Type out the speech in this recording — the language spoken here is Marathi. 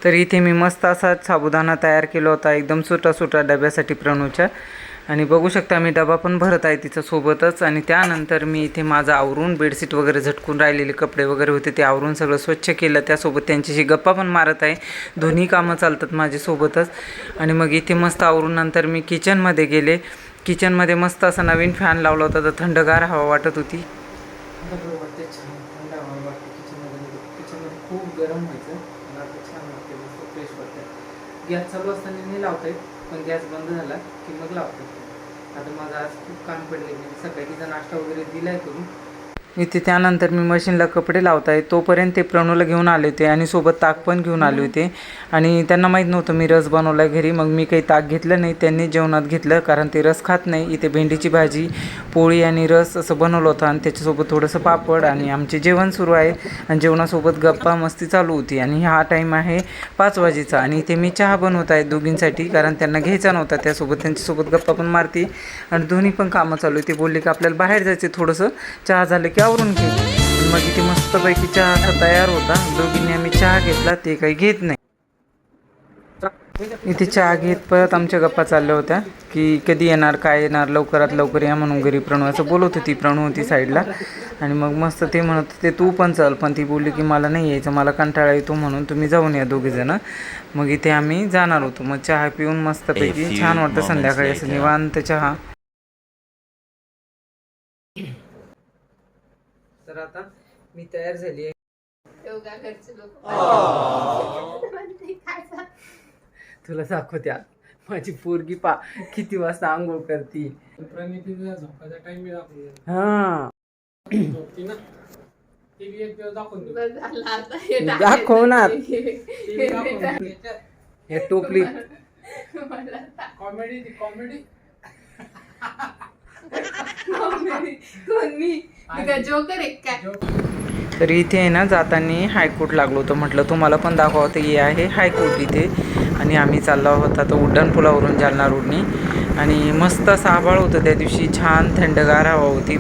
तर इथे मी मस्त असा साबुदाणा तयार केला होता, एकदम सुटा डब्यासाठी प्रणूच्या. आणि बघू शकता मी डबा पण भरत आहे तिच्या सोबतच. आणि त्यानंतर मी इथे माझं आवरून बेडशीट वगैरे झटकून राहिलेले कपडे वगैरे होते ते आवरून सगळं स्वच्छ केलं. त्यासोबत त्यांच्याशी गप्पा पण मारत आहे, दोन्ही कामं चालतात माझ्यासोबतच. आणि मग इथे मस्त आवरून नंतर मी किचनमध्ये गेले. किचनमध्ये मस्त असा नवीन फॅन लावला होता, तर थंडगार हवा वाटत होती. किचनमध्ये खूप गरम व्हायचं, मला आता छान वाटते, मस्त फ्रेश वाटतं. गॅस चालू असताना नाही लावता येत, पण गॅस बंद झाला की मग लावतात. आता माझं आज खूप काम पडले, म्हणजे सकाळी तिचा नाश्ता वगैरे दिलाय करून. इथे त्यानंतर मी मशीनला कपडे लावत आहे, तोपर्यंत ते प्रणूला घेऊन आले होते आणि सोबत ताक पण घेऊन आले होते. आणि त्यांना माहीत नव्हतं मी रस बनवला घरी, मग मी काही ताक घेतलं नाही, त्यांनी जेवणात घेतलं कारण ते रस खात नाही. इथे भेंडीची भाजी, पोळी आणि रस असं बनवलं होतं आणि त्याच्यासोबत थोडंसं पापड. आणि आमचे जेवण सुरू आहे आणि जेवणासोबत गप्पा मस्ती चालू होती. आणि हा टाईम आहे 5 वाजेचा. आणि इथे मी चहा बनवत आहे दोघींसाठी, कारण त्यांना घ्यायचा नव्हता. त्यासोबत त्यांच्यासोबत गप्पा पण मारते आणि दोन्ही पण कामं चालू आहे. ते बोलले की आपल्याला बाहेर जायचं थोडंसं, चहा झालं की आवरून घे. मग इथे मस्तपैकी चहा असा तयार होता. दोघींनी आम्ही चहा घेतला, ते काही घेत नाही. इथे चहा घेत परत आमच्या गप्पा चालल्या होत्या की कधी येणार, काय येणार, लवकरात लवकर या म्हणून घरी. प्रणू असं बोलत होती, प्रणू होती साईडला. आणि मग मस्त ते म्हणत होते तू पण चल, पण ती बोलली की मला नाही यायचं, मला कंटाळा येतो, म्हणून तुम्ही जाऊन या दोघीजणं. मग इथे आम्ही जाणार होतो. मग चहा पिऊन मस्तपैकी छान वाटतं संध्याकाळी असं निवांत चहा. तर आता मी तयार झाली आहे. तुला दाखवते माझी पोरगी पा किती वाजता आंघोळ करती. हा दाखवणार हे टोपली कॉमेडी तर इथे आहे ना जाताना हायकोर्ट लागलो होतं, म्हटलं तुम्हाला पण दाखवतं. हे आहे हायकोर्ट इथे. आणि आम्ही चाललो आहोत आता उड्डाणपुलावरून जालना रोडनी. आणि मस्त असं आभाळ होतं त्या दिवशी, छान थंडगार हवा होती.